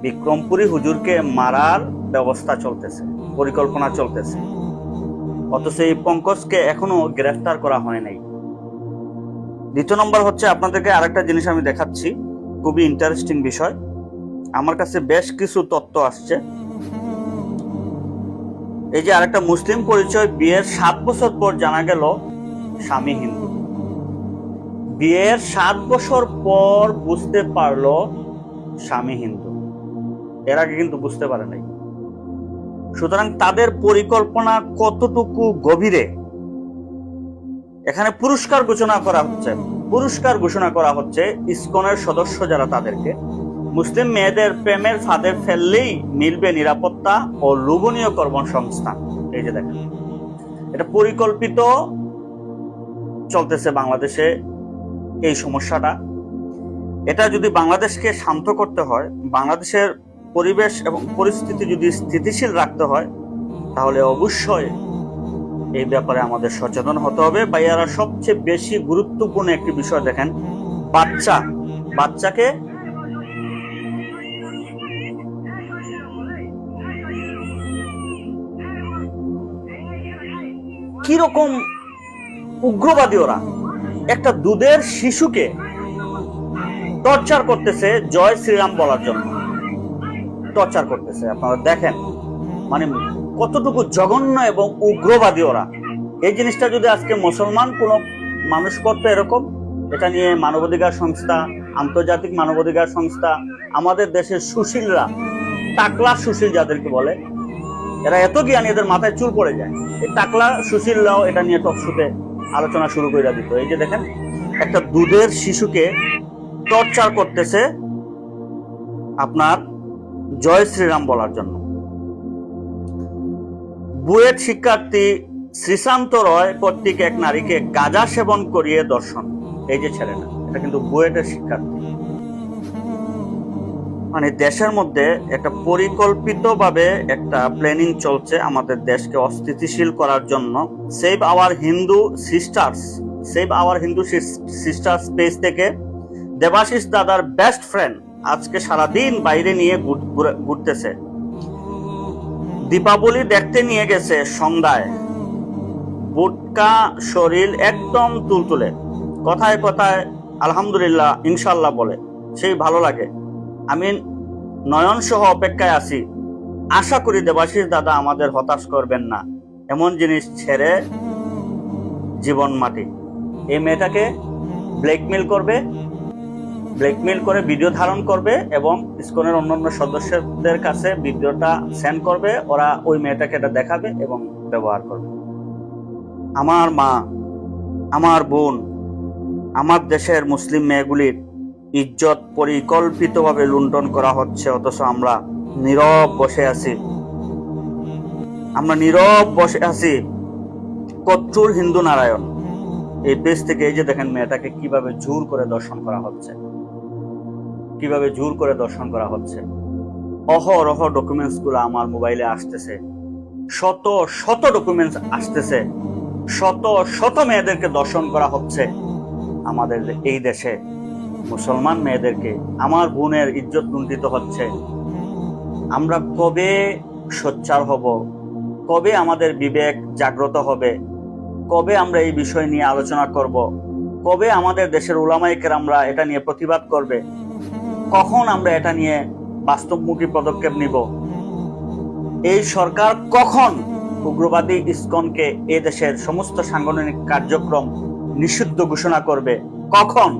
বিক্রমপুরী হুজুরকে মারার ব্যবস্থা চলতেছে, পরিকল্পনা চলতেছে, অথচ এই পঙ্কজকে এখনো গ্রেফতার করা হয় নাই। দ্বিতীয় নম্বর হচ্ছে, আপনাদেরকে আরেকটা জিনিস আমি দেখাচ্ছি, খুবই ইন্টারেস্টিং বিষয়। আমার কাছে বেশ কিছু তথ্য আসছে। এই যে আরেকটা মুসলিম পরিচয়, বিয়ের 7 বছর পর জানা গেল স্বামী হিন্দু। বিয়ের 7 বছর পর বুঝতে পারলো স্বামী হিন্দু, এর আগে কিন্তু বুঝতে পারে নাই। সুতরাং তাদের পরিকল্পনা কতটুকু গভীরে। এখানে পুরস্কার ঘোষণা করা হচ্ছে ইসকনের সদস্য যারা, তাদেরকে মুসলিম মেয়েদের প্রেমের ফাঁদে ফেললেই মিলবে নিরাপত্তা ও লোভনীয় কর্মসংস্থান। এই যে দেখেন, এটা পরিকল্পিত চলতেছে বাংলাদেশে এই সমস্যাটা। এটা যদি বাংলাদেশকে শান্ত করতে হয়, বাংলাদেশের পরিবেশ এবং পরিস্থিতি যদি স্থিতিশীল রাখতে হয়, তাহলে অবশ্যই এই ব্যাপারে আমাদের সচেতন হতে হবে। ভাইয়ারা, সবচেয়ে বেশি গুরুত্বপূর্ণ একটি বিষয় দেখেন, বাচ্চাকে কিরকম উগ্রবাদী ওরা, একটা দুধের শিশুকে টর্চার করতেছে জয় শ্রীরাম বলার জন্য, টর্চার করতেছে। আপনারা দেখেন মানে কতটুকু জঘন্য এবং উগ্রবাদী ওরা। এই জিনিসটা যদি আজকে মুসলমান কোন মানুষ করতো এরকম, এটা নিয়ে মানবাধিকার সংস্থা, আন্তর্জাতিক মানবাধিকার সংস্থা, আমাদের দেশের সুশীলরা, টাকলা সুশীল যাদেরকে বলে, এরা এত জ্ঞানী, এদের মাথায় চুল পড়ে যায়। এই টাকলা সুশীলরাও এটা নিয়ে টকশোতে আলোচনা শুরু করে দিত। এই যে দেখেন, একটা দুধের শিশুকে টর্চার করতেছে আপনার জয় শ্রীরাম বলার জন্য। বুয়েট শিক্ষার্থী শ্রীশান্ত রয় কর্তৃক এক নারীকে গাঁজা সেবন করিয়ে দর্শন। এই যে ছেলেটা, এটা কিন্তু বুয়েটের শিক্ষার্থী। মানে দেশের মধ্যে একটা পরিকল্পিতভাবে একটা প্ল্যানিং চলছে আমাদের দেশকে অস্থিতিশীল করার জন্য। Save our Hindu sisters page থেকে দেবাশিস দাদার বেস্ট ফ্রেন্ড আজকে সারাদিন বাইরে নিয়ে ঘুরতেছে। দীপাবলি দেখতে নিয়ে গেছে সন্ধ্যায়, বুটকা শরীর একদম তুলতুলে, কথায় কথায় আলহামদুলিল্লাহ ইনশাল্লাহ বলে, সেই ভালো লাগে। আমি নয়ন সহ অপেক্ষায় আছি, আশা করি দেবাশিস দাদা আমাদের হতাশ করবেন না। এমন জিনিস ছেড়ে জীবন মাটি। এই মেয়েটাকে ব্ল্যাকমেল করে ভিডিও ধারণ করবে এবং ইসকনের অন্যান্য সদস্যদের কাছে ভিডিওটা সেন্ড করবে। ওরা ওই মেয়েটাকে এটা দেখাবে এবং ব্যবহার করবে। আমার মা, আমার বোন, আমার দেশের মুসলিম মেয়েগুলির ইজ্জত পরিকল্পিতভাবে লুণ্ঠন করা হচ্ছে, অথচ আমরা নীরব বসে আছি। কচ্চুর হিন্দু নারায়ণ এই পেজ থেকে এই যে দেখেন, মেয়েটাকে কিভাবে জোর করে দর্শন করা হচ্ছে, অহরহ ডকুমেন্টস গুলো আমার মোবাইলে আসতেছে, শত শত ডকুমেন্টস আসতেছে, শত মেয়েদেরকে দর্শন করা হচ্ছে আমাদের এই দেশে। মুসলমান মেয়েদেরকে, আমার বোনের ইজ্জত লুণ্ঠিত হচ্ছে। আমরা কবে সোচ্চার হব? কবে আমাদের বিবেক জাগ্রত হবে? কবে আমরা এই বিষয় নিয়ে আলোচনা করব? কবে আমাদের দেশের উলামায়ে কেরামরা এটা নিয়ে প্রতিবাদ করবে? কখন আমরা এটা নিয়ে বাস্তবমুখী পদক্ষেপ নিব? এই সরকার কখন উগ্রবাদী ইসকনকে এই দেশের সমস্ত সাংগঠনিক কার্যক্রম নিষিদ্ধ ঘোষণা করবে? কখন?